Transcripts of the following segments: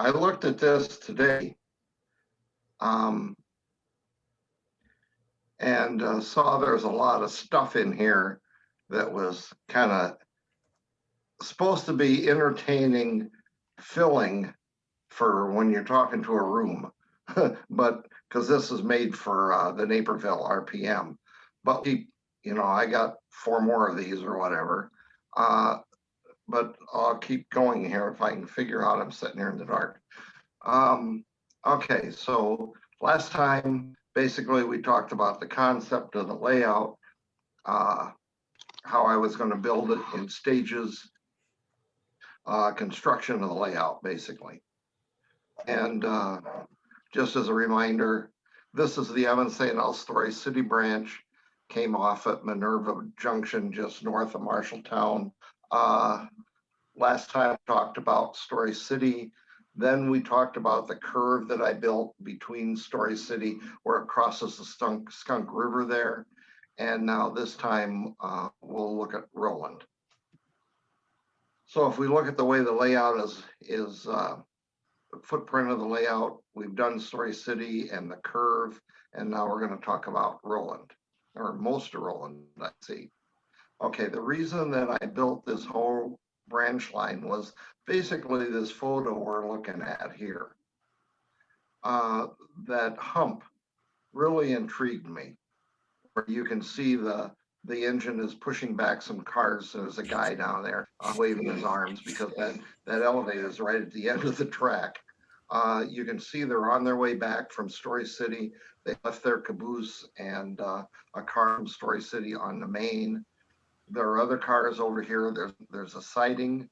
I looked at this today um, and saw there's a lot of stuff in here that was kind of supposed to be entertaining, filling for when you're talking to a room, but because this is made for the Naperville RPM. But I got 4 more of these or whatever. But I'll keep going here if I can figure out. I'm sitting here in the dark. Okay, so last time, basically, we talked about the concept of the layout, how I was going to build it in stages, construction of the layout, basically. And just as a reminder, this is the Evans St. L Story City branch, came off at Minerva Junction, just north of Marshalltown. Last time I talked about Story City. Then we talked about the curve that I built between Story City where it crosses the Skunk River there. And now this time we'll look at Roland. So if we look at the way the layout is the footprint of the layout, we've done Story City and the curve, and now we're going to talk about Roland, or most of Roland, I see. Okay, the reason that I built this whole branch line was basically this photo we're looking at here. That hump really intrigued me, where you can see the engine is pushing back some cars. There's a guy down there waving his arms because that elevator is right at the end of the track. You can see they're on their way back from Story City. They left their caboose and a car from Story City on the main. There are other cars over here. There's a siding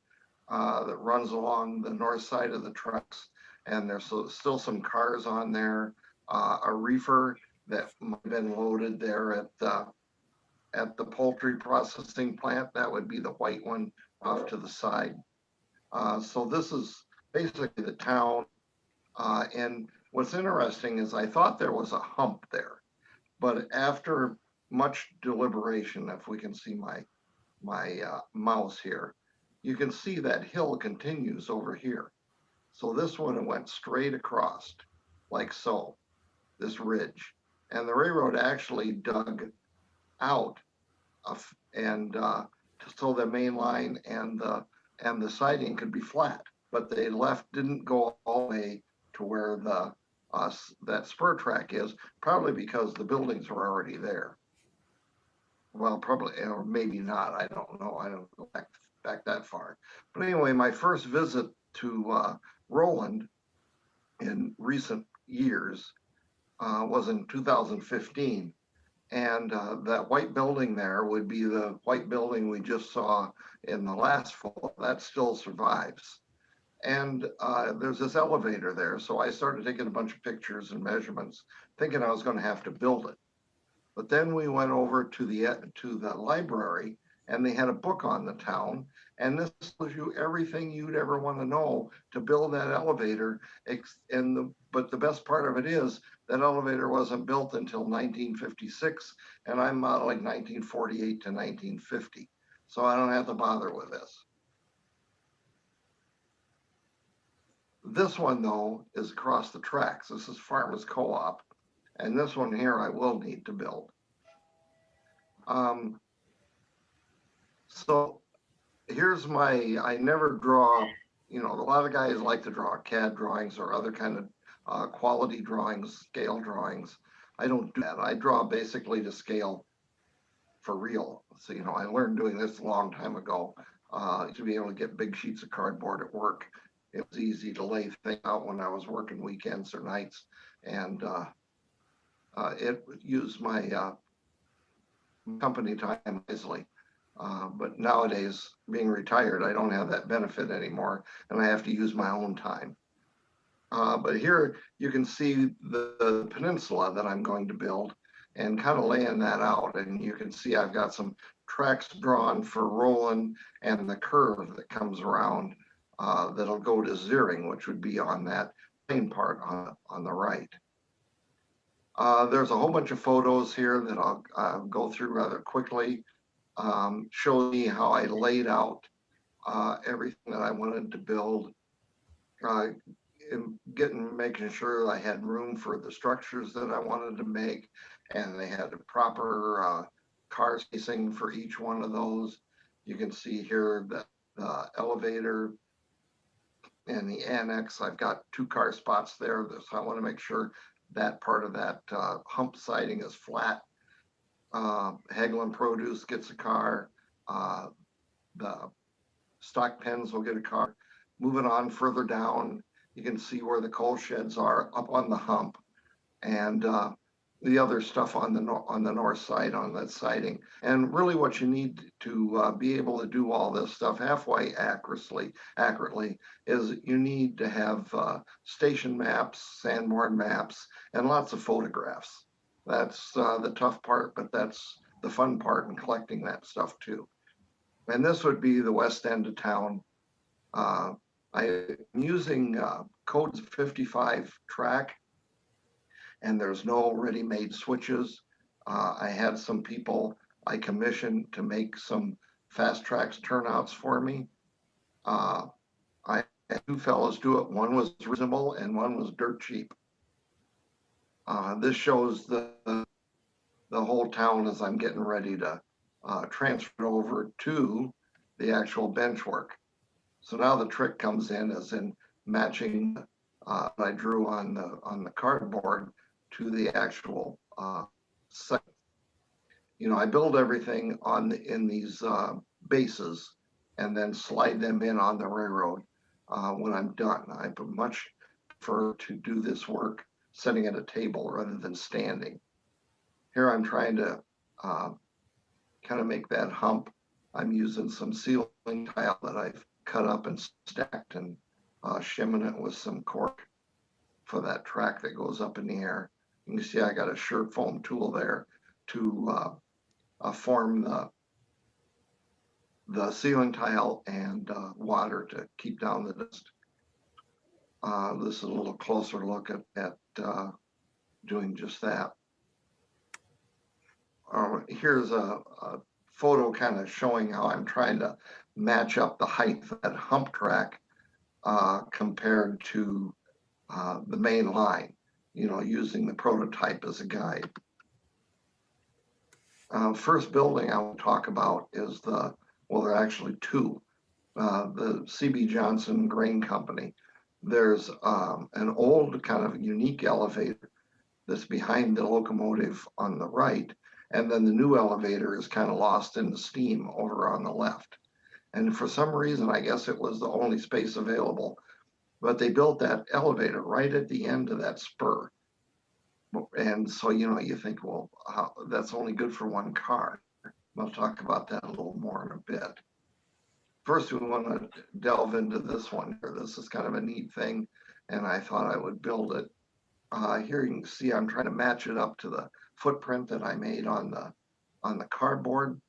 that runs along the north side of the trucks, and there's still some cars on there. A reefer that might have been loaded there at the poultry processing plant. That would be the white one off to the side. So this is basically the town. And what's interesting is I thought there was a hump there, but after much deliberation, if we can see my mouse here, you can see that hill continues over here. So this one went straight across like so, this ridge. And the railroad actually dug out and so the main line and the siding could be flat, but they didn't go all the way to where that spur track is, probably because the buildings were already there. Well, probably, or maybe not. I don't know. I don't go back that far. But anyway, my first visit to Roland in recent years was in 2015. And that white building there would be the white building we just saw in the last fall. That still survives. And there's this elevator there. So I started taking a bunch of pictures and measurements, thinking I was going to have to build it. But then we went over to the library, and they had a book on the town. And this tells you everything you'd ever want to know to build that elevator. But the best part of it is that elevator wasn't built until 1956, and I'm modeling 1948 to 1950. So I don't have to bother with this. This one, though, is across the tracks. This is Farmers Co-op, and this one here I will need to build. So here's I never draw, a lot of guys like to draw CAD drawings or other kind of quality drawings, scale drawings. I don't do that. I draw basically to scale for real. So, I learned doing this a long time ago to be able to get big sheets of cardboard at work. It was easy to lay things out when I was working weekends or nights, and it used my company time wisely. But nowadays, being retired, I don't have that benefit anymore, and I have to use my own time. But here you can see the peninsula that I'm going to build and kind of laying that out. And you can see I've got some tracks drawn for Roland and the curve that comes around that'll go to Zeering, which would be on that plain part on the right. There's a whole bunch of photos here that I'll go through rather quickly. Show me how I laid out everything that I wanted to build. making sure I had room for the structures that I wanted to make, and they had a proper car spacing for each one of those. You can see here that the elevator and the annex, I've got 2 car spots there. So I want to make sure that part of that hump siding is flat. Hagelin Produce gets a car. The stock pens will get a car. Moving on further down, you can see where the coal sheds are up on the hump, and the other stuff on the north side on that siding. And really, what you need to be able to do all this stuff halfway accurately is you need to have station maps, Sanborn maps, and lots of photographs. That's the tough part, but that's the fun part in collecting that stuff too. And this would be the west end of town. I'm using codes 55 track, and there's no ready-made switches. I had some people I commissioned to make some fast tracks turnouts for me. I had 2 fellows do it. One was reasonable and one was dirt cheap. This shows the whole town as I'm getting ready to transfer it over to the actual bench work. So now the trick comes in as in matching I drew on the cardboard to the actual site. You know, I build everything in these bases and then slide them in on the railroad when I'm done. I much prefer to do this work sitting at a table rather than standing. Here I'm trying to kind of make that hump. I'm using some ceiling tile that I've cut up and stacked and shimming it with some cork for that track that goes up in the air. You can see I got a sure foam tool there to form the ceiling tile and water to keep down the dust. This is a little closer look at doing just that. Here's a photo kind of showing how I'm trying to match up the height of that hump track compared to the main line, you know, using the prototype as a guide. First building I will talk about is well, there are actually 2. The C.B. Johnson Grain Company. There's an old kind of unique elevator that's behind the locomotive on the right, and then the new elevator is kind of lost in the steam over on the left. And for some reason, I guess it was the only space available, but they built that elevator right at the end of that spur. And so, you know, you think, well, that's only good for 1 car. I'll talk about that a little more in a bit. First, we want to delve into this one here. This is kind of a neat thing, and I thought I would build it. Here you can see I'm trying to match it up to the footprint that I made on the cardboard.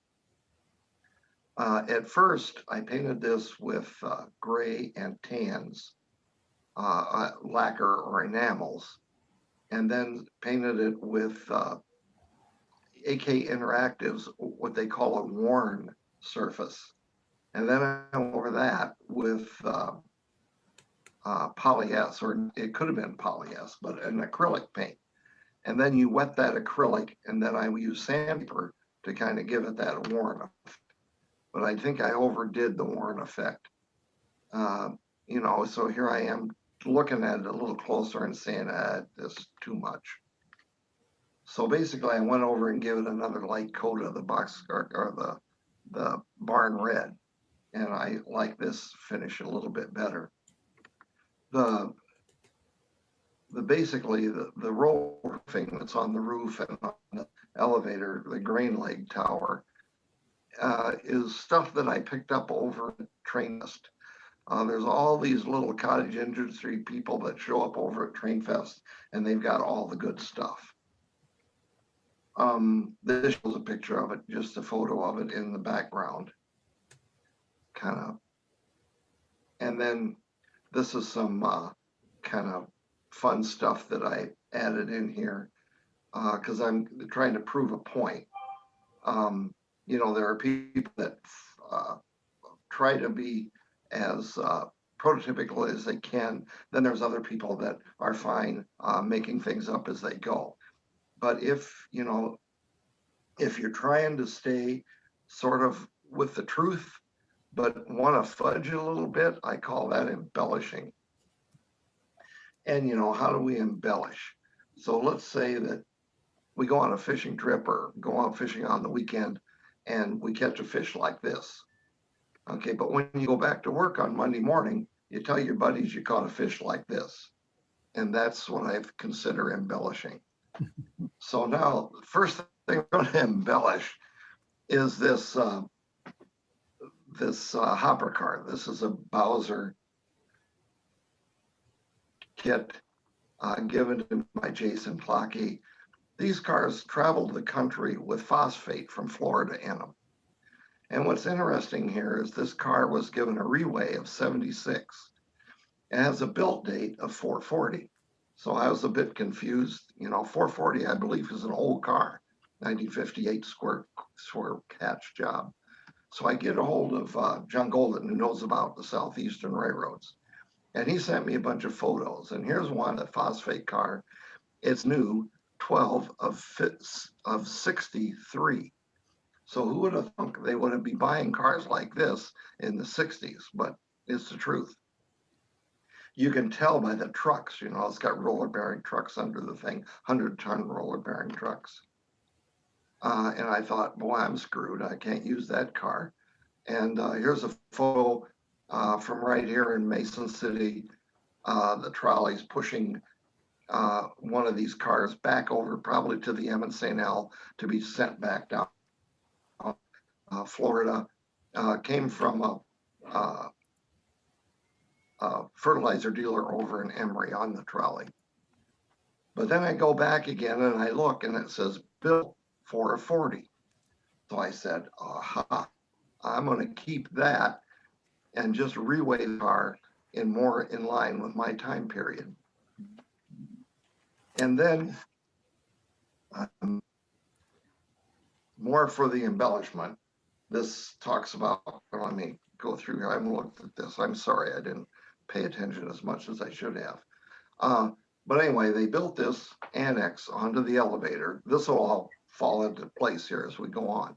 At first, I painted this with gray and tans, lacquer or enamels, and then painted it with AK Interactive's what they call a worn surface. And then I went over that with polyS, or it could have been polyS, but an acrylic paint. And then you wet that acrylic, and then I use sandpaper to kind of give it that worn effect. But I think I overdid the worn effect. You know, so here I am looking at it a little closer and saying, this is too much. So basically, I went over and gave it another light coat of the box or the barn red, and I like this finish a little bit better. Basically the roofing that's on the roof and on the elevator, the grain leg tower, is stuff that I picked up over at Trainfest. There's all these little cottage industry people that show up over at Trainfest, and they've got all the good stuff. This shows a picture of it, just a photo of it in the background, kind of. And then this is some kind of fun stuff that I added in here because I'm trying to prove a point. You know, there are people that try to be as prototypical as they can. Then there's other people that are fine making things up as they go. But if you're trying to stay sort of with the truth, but want to fudge a little bit, I call that embellishing. And how do we embellish? So let's say that we go on a fishing trip or go out fishing on the weekend and we catch a fish like this. Okay, but when you go back to work on Monday morning, you tell your buddies you caught a fish like this. And that's what I consider embellishing. So now, the first thing we're going to embellish is this hopper car. This is a Bowser kit given to me by Jason Plocky. These cars traveled the country with phosphate from Florida in them. And what's interesting here is this car was given a reweigh of 76. It has a built date of 440. So I was a bit confused. 440, I believe, is an old car, 1958 square catch job. So I get a hold of John Golden, who knows about the Southeastern railroads. And he sent me a bunch of photos. And here's one, a phosphate car. It's new, 12 of 63. So who would have thunk they would be buying cars like this in the 60s? But it's the truth. You can tell by the trucks, it's got roller bearing trucks under the thing, 100-ton roller bearing trucks. And I thought, boy, I'm screwed. I can't use that car. And here's a photo from right here in Mason City. The trolley's pushing one of these cars back over, probably to the M and St. L, to be sent back down Florida. Came from a fertilizer dealer over in Emory on the trolley. But then I go back again and I look and it says built for a 40. So I said, aha, I'm going to keep that and just reweigh the car more in line with my time period. And then more for the embellishment. This talks about, let me go through here. I haven't looked at this. I'm sorry, I didn't pay attention as much as I should have. But anyway, they built this annex onto the elevator. This will all fall into place here as we go on.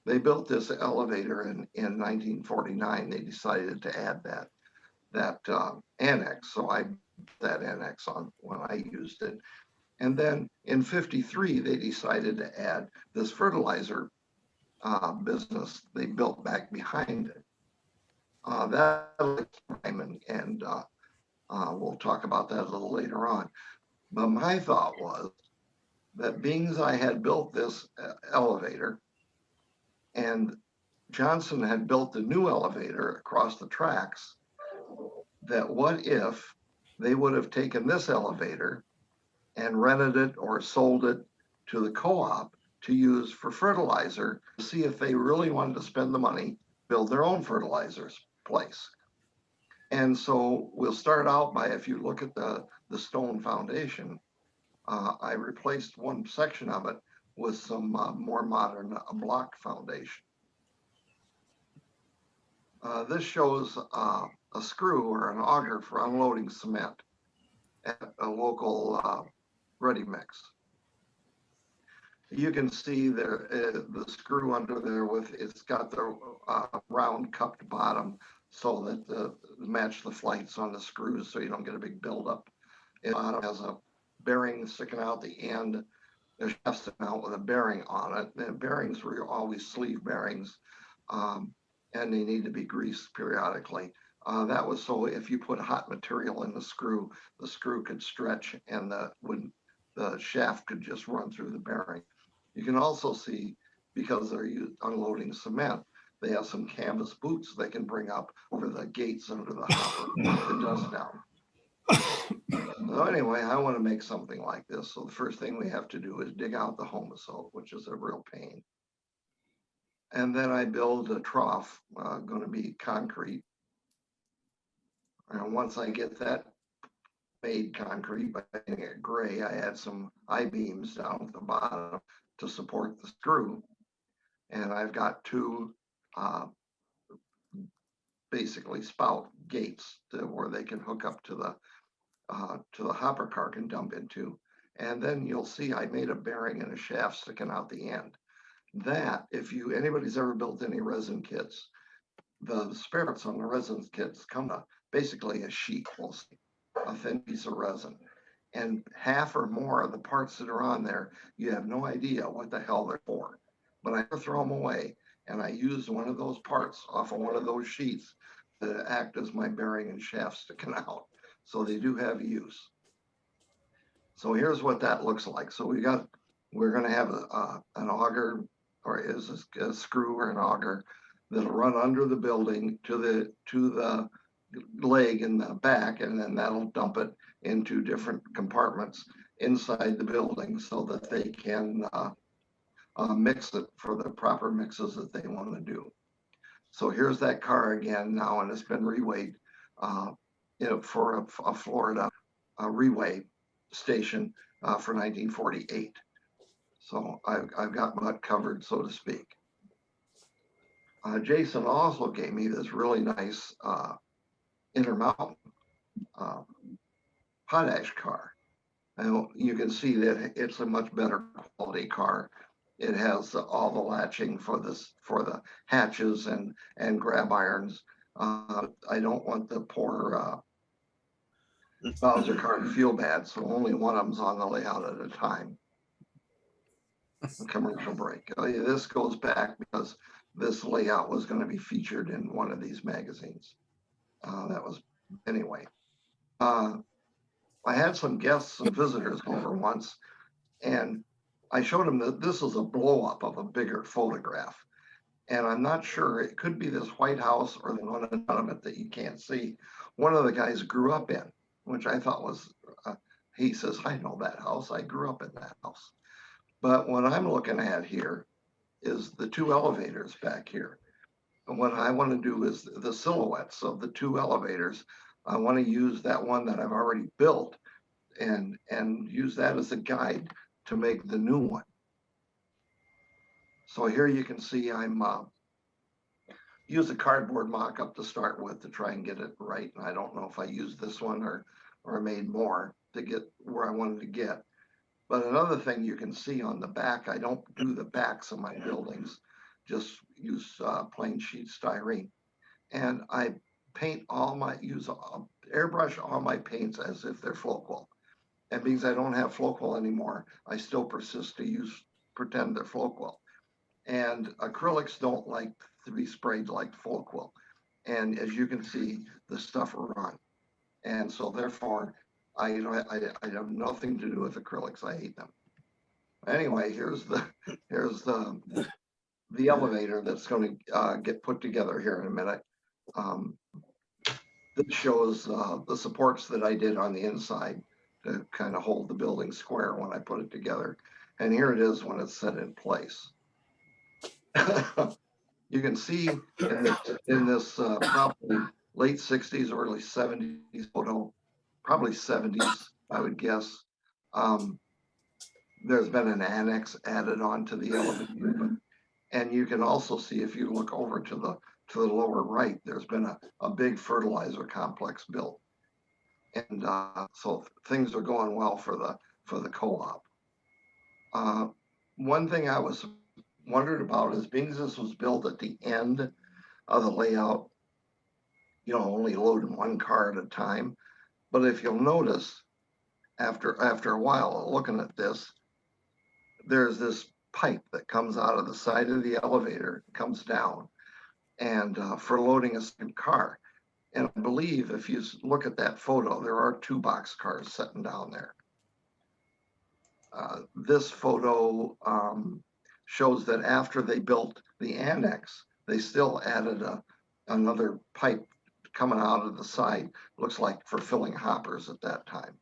They built this elevator in 1949. They decided to add that annex. So I put that annex on when I used it. And then in 53, they decided to add this fertilizer business they built back behind it. That and we'll talk about that a little later on. But my thought was that being as I had built this elevator and Johnson had built the new elevator across the tracks, that what if they would have taken this elevator and rented it or sold it to the co-op to use for fertilizer, to see if they really wanted to spend the money, build their own fertilizer place. And so we'll start out by, if you look at the stone foundation, I replaced one section of it with some more modern block foundation. This shows a screw or an auger for unloading cement at a local ready mix. You can see there the screw under there it's got the round cupped bottom so that match the flights on the screws so you don't get a big buildup. It has a bearing sticking out the end. There's a sticking out with a bearing on it. The bearings were always sleeve bearings, and they need to be greased periodically. That was so if you put hot material in the screw could stretch and the shaft could just run through the bearing. You can also see, because they're unloading cement, they have some canvas boots they can bring up over the gates under the hopper to the dust down. So anyway, I want to make something like this. So the first thing we have to do is dig out the homosote, which is a real pain. And then I build a trough, going to be concrete. And once I get that made concrete by making it gray, I add some I-beams down at the bottom to support the screw. And I've got two basically spout gates where they can hook up to the hopper car can dump into. And then you'll see I made a bearing and a shaft sticking out the end. That, if anybody's ever built any resin kits, the spirits on the resin kits come to basically a sheet, a thin piece of resin. And half or more of the parts that are on there, you have no idea what the hell they're for. But I throw them away, and I use one of those parts off of one of those sheets to act as my bearing and shaft sticking out. So they do have use. So here's what that looks like. So we're going to have an auger, or is a screw or an auger that'll run under the building to the leg in the back, and then that'll dump it into different compartments inside the building so that they can mix it for the proper mixes that they want to do. So here's that car again now, and it's been reweighed for a Florida reweigh station for 1948. So I've got mud covered, so to speak. Jason also gave me this really nice Intermountain potash car. And you can see that it's a much better quality car. It has all the latching for the hatches and grab irons. I don't want the poor Bowser car to feel bad, so only one of them's on the layout at a time. A commercial break. This goes back because this layout was going to be featured in one of these magazines. That was anyway. I had some guests and visitors over once, and I showed them that this is a blow up of a bigger photograph. And I'm not sure, it could be this White House or the one in front of it that you can't see. One of the guys grew up in, which I thought was, he says, I know that house. I grew up in that house. But what I'm looking at here is the two elevators back here. And what I want to do is the silhouettes of the two elevators. I want to use that one that I've already built and use that as a guide to make the new one. So here you can see I'm use a cardboard mock-up to start with to try and get it right. And I don't know if I used this one or made more to get where I wanted to get. But another thing you can see on the back, I don't do the backs of my buildings, just use plain sheet styrene. And I paint airbrush all my paints as if they're Floquil. And because I don't have Floquil anymore, I still persist to pretend they're Floquil. And acrylics don't like to be sprayed like Floquil. And as you can see, the stuff run. And so therefore, I have nothing to do with acrylics. I hate them. Anyway, here's the elevator that's going to get put together here in a minute. This shows the supports that I did on the inside to kind of hold the building square when I put it together. And here it is when it's set in place. You can see in this probably late 60s, early 70s photo, probably 70s, I would guess. There's been an annex added on to the elevator. And you can also see, if you look over to the lower right, there's been a big fertilizer complex built. And so things are going well for the co-op. One thing I was wondered about is, being this was built at the end of the layout, only loading one car at a time. But if you'll notice, after a while looking at this, there's this pipe that comes out of the side of the elevator, comes down, and for loading a second car. And I believe if you look at that photo, there are two box cars sitting down there. This photo shows that after they built the annex, they still added another pipe coming out of the side, looks like for filling hoppers at that time.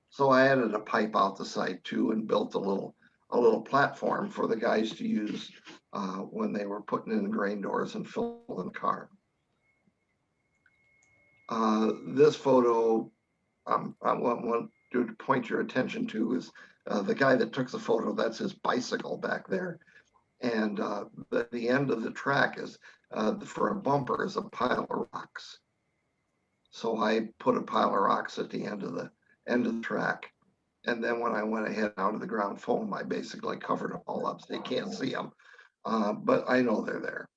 So I added a pipe out the side too, and built a little platform for the guys to use when they were putting in the grain doors and filling the car. This photo I want to point your attention to is the guy that took the photo. That's his bicycle back there. And the end of the track is for a bumper is a pile of rocks. So I put a pile of rocks at the end of the track. And then when I went ahead out of the ground foam, I basically covered them all up so they can't see them. But I know they're there.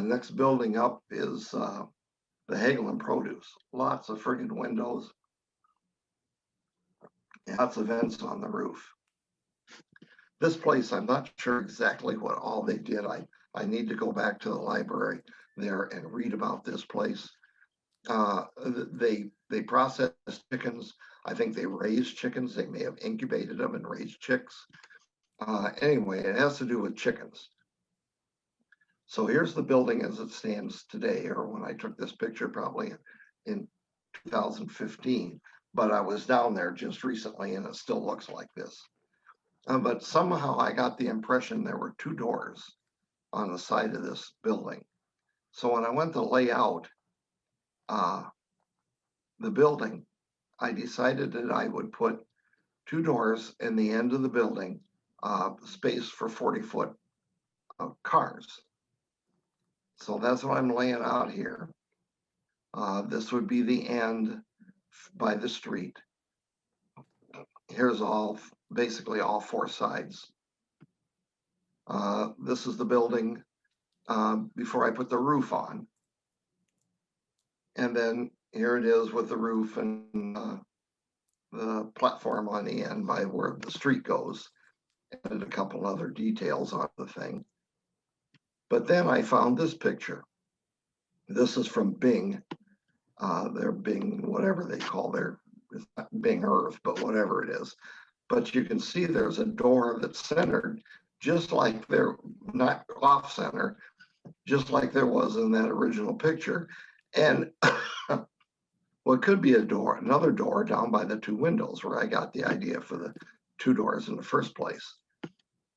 Next building up is the Hagelin Produce. Lots of friggin' windows, lots of vents on the roof. This place, I'm not sure exactly what all they did. I need to go back to the library there and read about this place. They process chickens. I think they raise chickens. They may have incubated them and raised chicks. Anyway, it has to do with chickens. So here's the building as it stands today, or when I took this picture, probably in 2015. But I was down there just recently, and it still looks like this. But somehow I got the impression there were two doors on the side of this building. So when I went to lay out the building, I decided that I would put two doors in the end of the building, space for 40-foot cars. So that's what I'm laying out here. This would be the end by the street. Here's basically all four sides. This is the building before I put the roof on. And then here it is with the roof and the platform on the end by where the street goes, and a couple other details on the thing. But then I found this picture. This is from Bing. Their Bing, whatever they call it's not Bing Earth, but whatever it is. But you can see there's a door that's centered, just like they're not off center, just like there was in that original picture. And what could be another door down by the two windows where I got the idea for the two doors in the first place.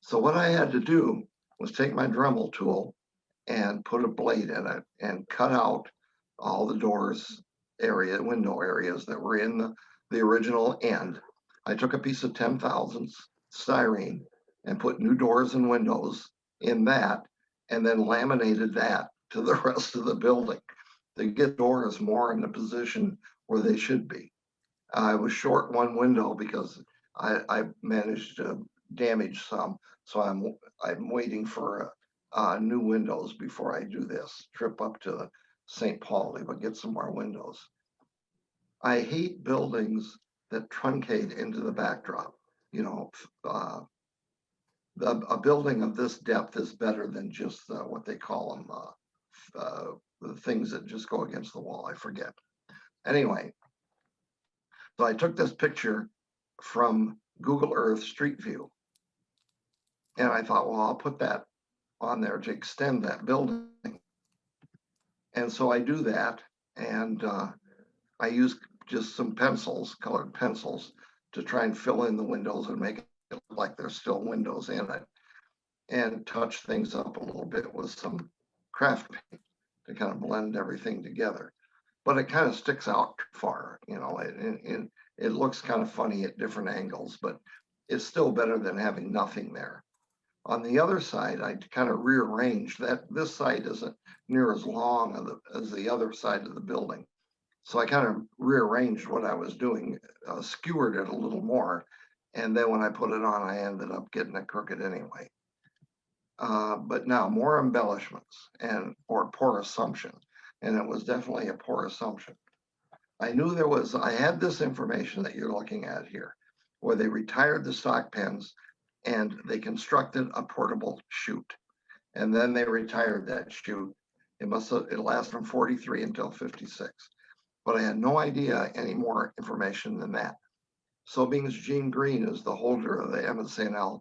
So what I had to do was take my Dremel tool and put a blade in it and cut out all the window areas that were in the original end. I took a piece of 10 thousandths styrene and put new doors and windows in that, and then laminated that to the rest of the building to get doors more in the position where they should be. I was short one window because I managed to damage some, so I'm waiting for new windows before I do this trip up to St. Paul to get some more windows. I hate buildings that truncate into the backdrop. You know, a building of this depth is better than just what they call them, the things that just go against the wall. I forget. Anyway, so I took this picture from Google Earth Street View, and I thought, well, I'll put that on there to extend that building. And so I do that, and I use just some pencils, colored pencils, to try and fill in the windows and make it look like there's still windows in it, and touch things up a little bit with some craft paint to kind of blend everything together. But it kind of sticks out too far, you know, it looks kind of funny at different angles, but it's still better than having nothing there. On the other side, I kind of rearranged that. This side isn't near as long as the other side of the building. So I kind of rearranged what I was doing, skewered it a little more. And then when I put it on, I ended up getting it crooked anyway. But now more embellishments or poor assumption. And it was definitely a poor assumption. I knew I had this information that you're looking at here, where they retired the stock pens and they constructed a portable chute. And then they retired that chute. It lasted from 43 until 56. But I had no idea any more information than that. So being as Gene Green is the holder of the MSNL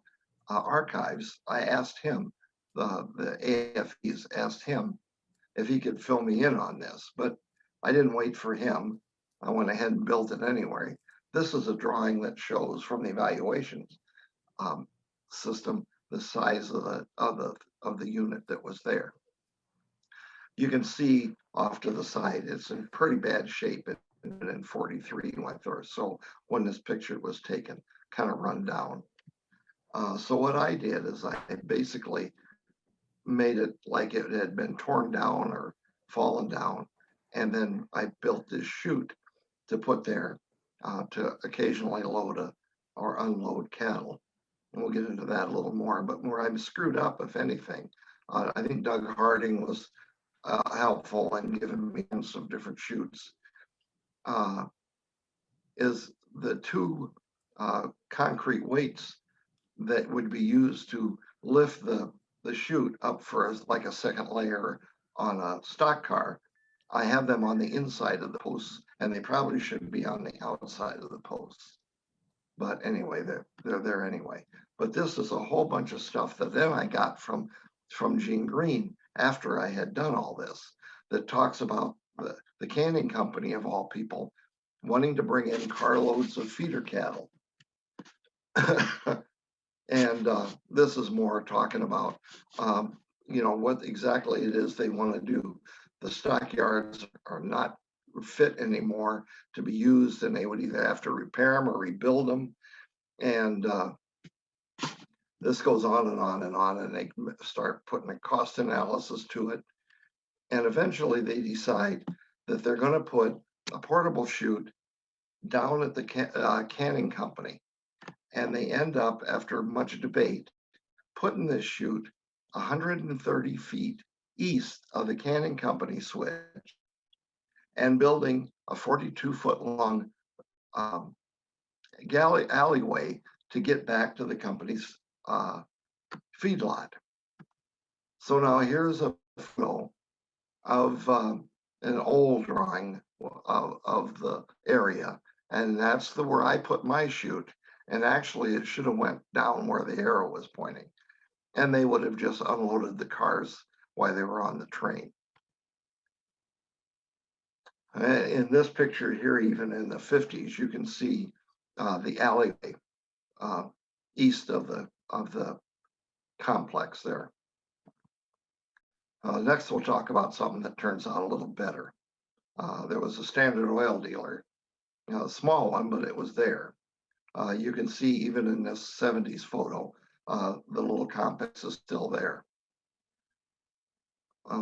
archives, I asked him, the AFEs asked him if he could fill me in on this, but I didn't wait for him. I went ahead and built it anyway. This is a drawing that shows from the evaluations system the size of the unit that was there. You can see off to the side, it's in pretty bad shape. In 43 went or so when this picture was taken, kind of run down. So what I did is I basically made it like it had been torn down or fallen down. And then I built this chute to put there to occasionally load or unload cattle. And we'll get into that a little more. But where I'm screwed up, if anything, I think Doug Harding was helpful in giving me some different chutes. Is the two concrete weights that would be used to lift the chute up for like a second layer on a stock car. I have them on the inside of the posts, and they probably should be on the outside of the posts. But anyway, they're there anyway. But this is a whole bunch of stuff that then I got from Gene Green after I had done all this, that talks about the canning company of all people wanting to bring in carloads of feeder cattle. And this is more talking about, what exactly it is they want to do. The stockyards are not fit anymore to be used, and they would either have to repair them or rebuild them. And this goes on and on and on, and they start putting a cost analysis to it. And eventually they decide that they're going to put a portable chute down at the canning company. And they end up, after much debate, putting this chute 130 feet east of the canning company switch and building a 42-foot long alleyway to get back to the company's feedlot. So now here's a photo of an old drawing of the area, and that's where I put my chute. And actually, it should have went down where the arrow was pointing, and they would have just unloaded the cars while they were on the train. In this picture here, even in the 50s, you can see the alleyway east of the complex there. Next, we'll talk about something that turns out a little better. There was a Standard Oil dealer, a small one, but it was there. You can see even in this 70s photo, the little complex is still there.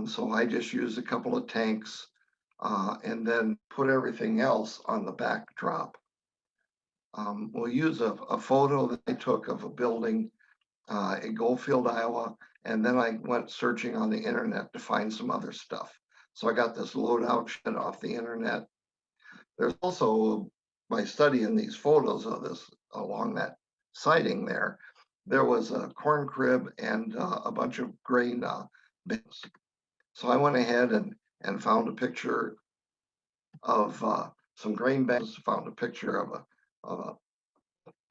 So I just used a couple of tanks and then put everything else on the backdrop. We'll use a photo that I took of a building in Goldfield, Iowa, and then I went searching on the internet to find some other stuff. So I got this loadout shed off the internet. There's also, by studying these photos of this along that siding there was a corn crib and a bunch of grain bins. So I went ahead and found a picture of some grain bins, found a picture of a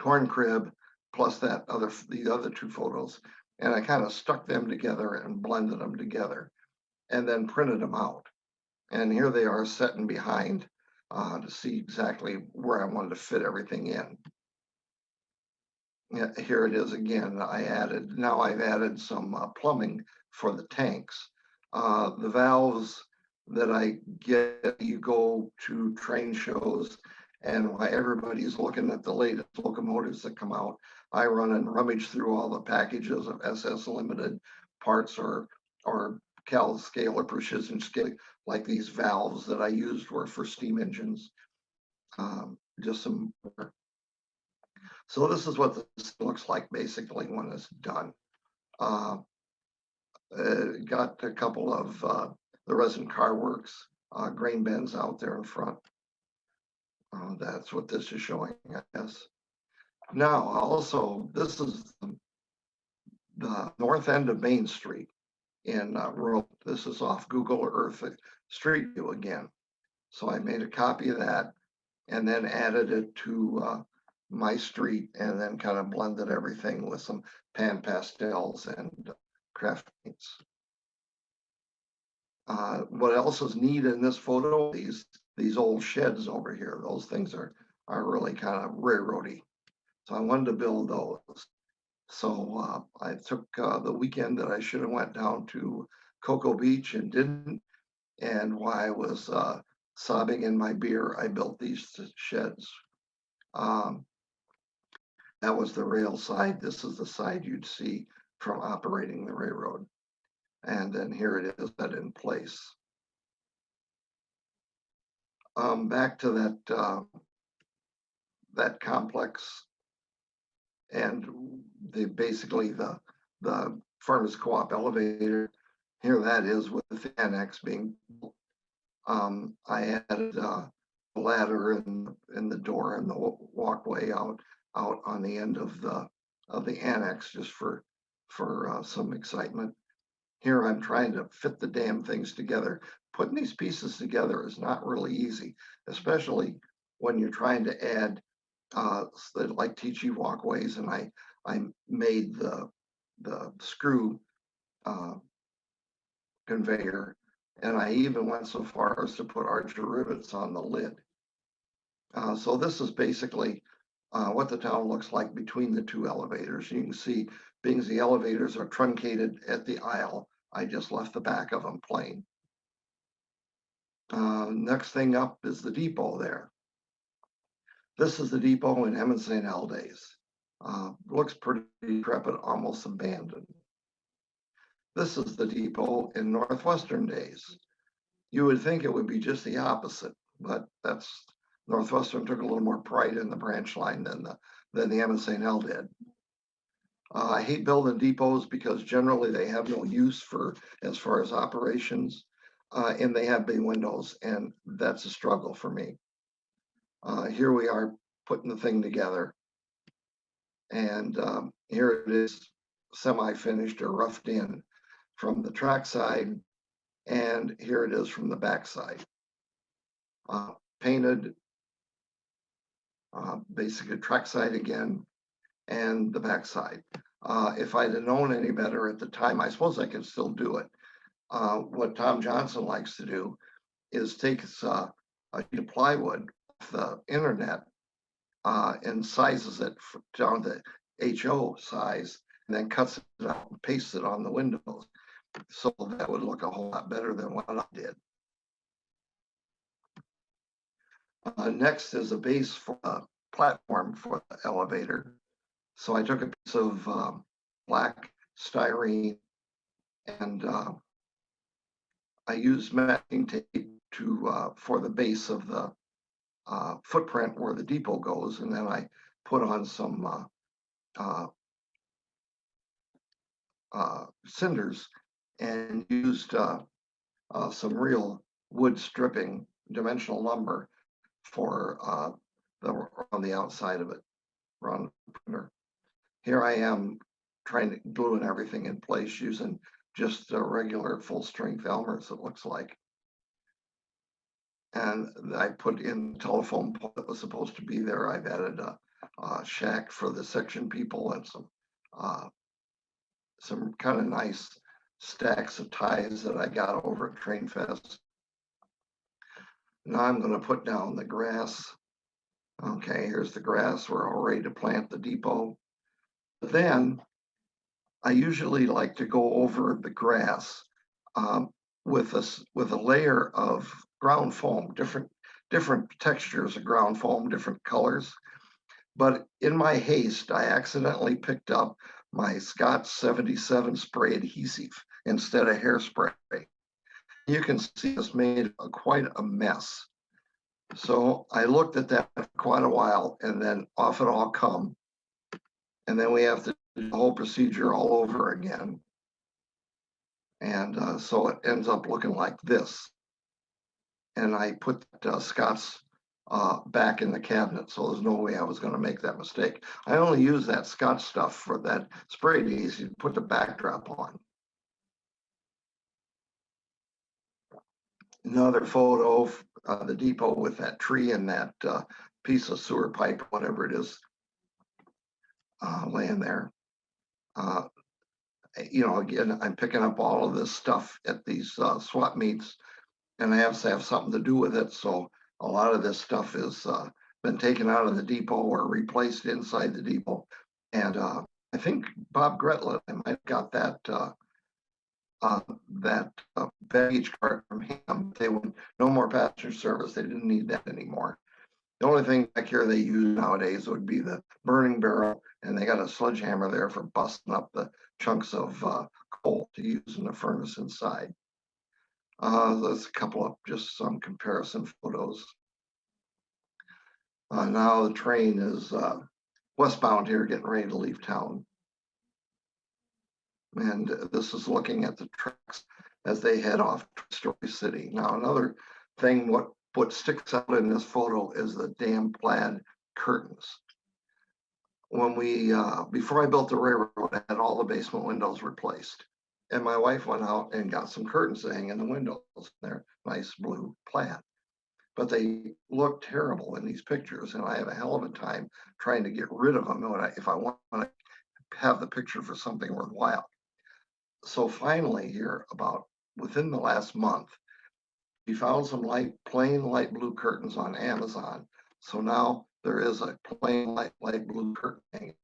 corn crib, plus the other two photos, and I kind of stuck them together and blended them together, and then printed them out. And here they are setting behind to see exactly where I wanted to fit everything in. Yeah, here it is again. Now I've added some plumbing for the tanks. The valves that I get, you go to train shows, and while everybody's looking at the latest locomotives that come out, I run and rummage through all the packages of SS Limited parts or Cal scale or precision scale, like these valves that I used were for steam engines. Just some. So this is what this looks like basically when it's done. Got a couple of the Resin Car Works grain bins out there in front. That's what this is showing, I guess. Now, also, this is the north end of Main Street in Roland. This is off Google Earth Street View again. So I made a copy of that and then added it to my street, and then kind of blended everything with some pan pastels and craft paints. What else is neat in this photo? These old sheds over here. Those things are really kind of railroady. So I wanted to build those. So I took the weekend that I should have went down to Cocoa Beach and didn't. And while I was sobbing in my beer, I built these sheds. That was the rail side. This is the side you'd see from operating the railroad. And then here it is set in place. Back to that complex, and basically the farmers co-op elevator. Here that is with the annex being. I added a ladder in the door and the walkway out on the end of the annex, just for some excitement. Here I'm trying to fit the damn things together. Putting these pieces together is not really easy, especially when you're trying to add like TG walkways, and I made the screw conveyor, and I even went so far as to put archer rivets on the lid. So this is basically what the town looks like between the two elevators. You can see, being the elevators are truncated at the aisle, I just left the back of them plain. Next thing up is the depot there. This is the depot in Emmett St. L days. Looks pretty decrepit, almost abandoned. This is the depot in Northwestern days. You would think it would be just the opposite, but Northwestern took a little more pride in the branch line than the Emmett St. L did. I hate building depots because generally they have no use as far as operations, and they have big windows, and that's a struggle for me. Here we are putting the thing together, and here it is semi-finished or roughed in from the track side, and here it is from the back side. Painted, basically track side again, and the back side. If I'd have known any better at the time, I suppose I could still do it. What Tom Johnson likes to do is take a sheet of plywood off the internet and sizes it down to HO size, and then cuts it out and pastes it on the windows. So that would look a whole lot better than what I did. Next is a base for a platform for the elevator. So I took a piece of black styrene, and I used masking tape for the base of the footprint where the depot goes, and then I put on some cinders and used some real wood stripping, dimensional lumber for on the outside of it, around the printer. Here I am trying to glue everything in place using just a regular full-strength Elmer's, it looks like. And I put in the telephone pole that was supposed to be there. I've added a shack for the section people and some kind of nice stacks of ties that I got over at Train Fest. Now I'm going to put down the grass. Okay, here's the grass. We're all ready to plant the depot. But then I usually like to go over the grass with a layer of ground foam, different textures of ground foam, different colors. But in my haste, I accidentally picked up my Scotch 77 spray adhesive instead of hairspray. You can see it's made quite a mess. So I looked at that for quite a while, and then off it all come. And then we have to do the whole procedure all over again. And so it ends up looking like this. And I put Scott's back in the cabinet, so there's no way I was going to make that mistake. I only use that Scotch stuff for that spray adhesive to put the backdrop on. Another photo of the depot with that tree and that piece of sewer pipe, whatever it is, laying there. Again, I'm picking up all of this stuff at these swap meets, and I have to have something to do with it. So a lot of this stuff has been taken out of the depot or replaced inside the depot. And I think Bob Gretlet, I might have got that baggage cart from him. They would no more passenger service. They didn't need that anymore. The only thing back here they use nowadays would be the burning barrel and they got a sledgehammer there for busting up the chunks of coal to use in the furnace inside. There's a couple of just some comparison photos. Now the train is westbound here, getting ready to leave town. And this is looking at the tracks as they head off to Story City. Now, another thing, what sticks out in this photo is the damn plaid curtains. When we, before I built the railroad, I had all the basement windows replaced. And my wife went out and got some curtains to hang in the windows. They're nice blue plaid. But they look terrible in these pictures, and I have a hell of a time trying to get rid of them if I want to have the picture for something worthwhile. So finally here, about within the last month, we found some plain light blue curtains on Amazon. So now there is a plain light blue curtain hanging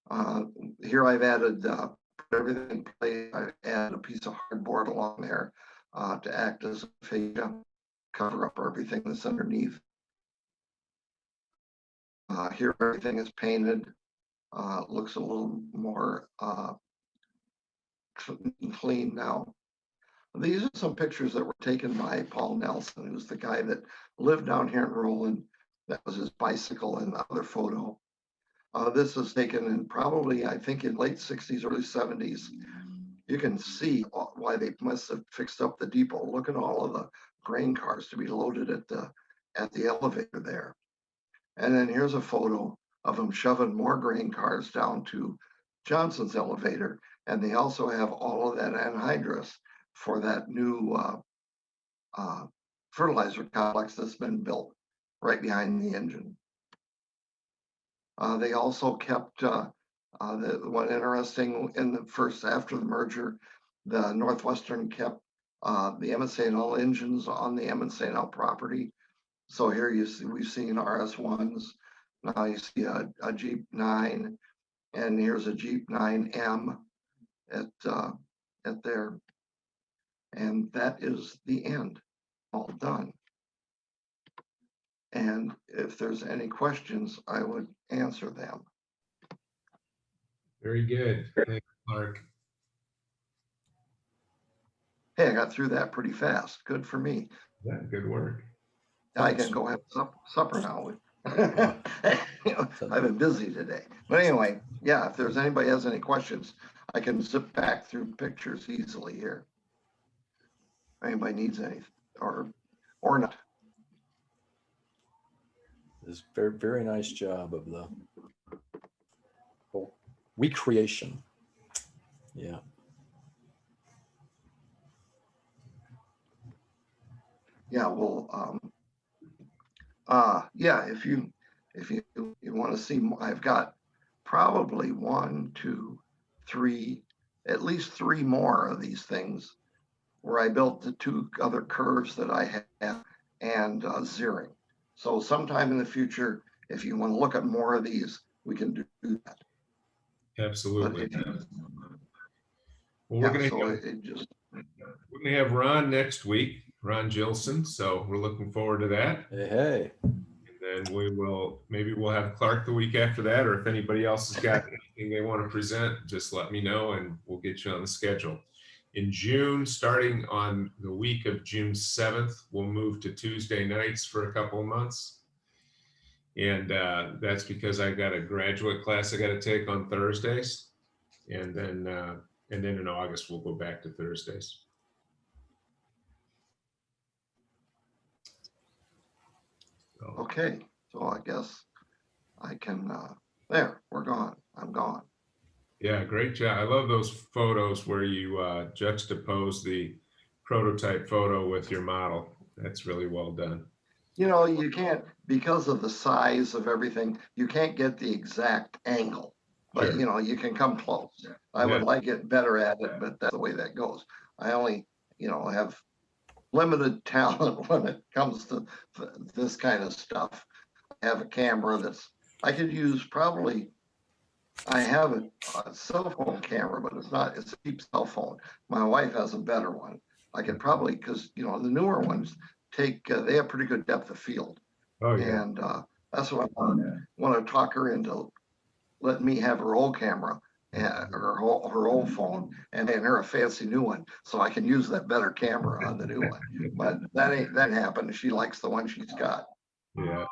up. Here I've added everything in place. I've added a piece of hardboard along there to act as a fascia, cover up everything that's underneath. Here everything is painted. Looks a little more clean now. These are some pictures that were taken by Paul Nelson, who's the guy that lived down here in Roland. That was his bicycle in the other photo. This was taken in probably, I think, in late 60s, early 70s. You can see why they must have fixed up the depot. Look at all of the grain cars to be loaded at the elevator there. And then here's a photo of them shoving more grain cars down to Johnson's elevator. And they also have all of that anhydrous for that new fertilizer complex that's been built right behind the engine. They also kept one interesting in the first after the merger, the Northwestern kept the M&L engines on the M&L property. So here you see, we've seen RS1s. Now you see a Jeep 9, and here's a Jeep 9M at there. And that is the end, all done. And if there's any questions, I would answer them. Very good. Thanks, Clark. Hey, I got through that pretty fast. Good for me. Yeah, good work. I can go have supper now. I've been busy today. But anyway, yeah, if there's anybody has any questions, I can zip back through pictures easily here. If anybody needs anything or not. This very, very nice job of the whole recreation. Yeah. Yeah, well, yeah, if you want to see more, I've got probably 1, 2, 3, at least 3 more of these things where I built the 2 other curves that I have and zeroing. So sometime in the future, if you want to look at more of these, we can do that. Absolutely. Well, we're going to have Ron next week, Ron Gilson. So we're looking forward to that. Hey. And then maybe we'll have Clark the week after that, or if anybody else has got anything they want to present, just let me know and we'll get you on the schedule. In June, starting on the week of June 7th, we'll move to Tuesday nights for a couple of months. And that's because I've got a graduate class I got to take on Thursdays. And then in August, we'll go back to Thursdays. So. Okay, so I guess I can, there, we're gone. I'm gone. Yeah, great job. I love those photos where you juxtapose the prototype photo with your model. That's really well done. You know, you can't, because of the size of everything, you can't get the exact angle, but sure. You know, you can come close. I would like it better at it, but that's the way that goes. I only, have limited talent when it comes to this kind of stuff. I have a camera I could use probably. I have a cell phone camera, but it's a cheap cell phone. My wife has a better one. I could probably, because, the newer ones they have pretty good depth of field. Oh, yeah. And That's what I want to talk her into letting me have her old camera and her old phone and hand her a fancy new one so I can use that better camera on the new one. But that happened. She likes the one she's got. Yeah.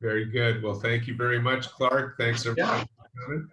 Very good. Well, thank you very much, Clark. Thanks everybody Yeah. for coming.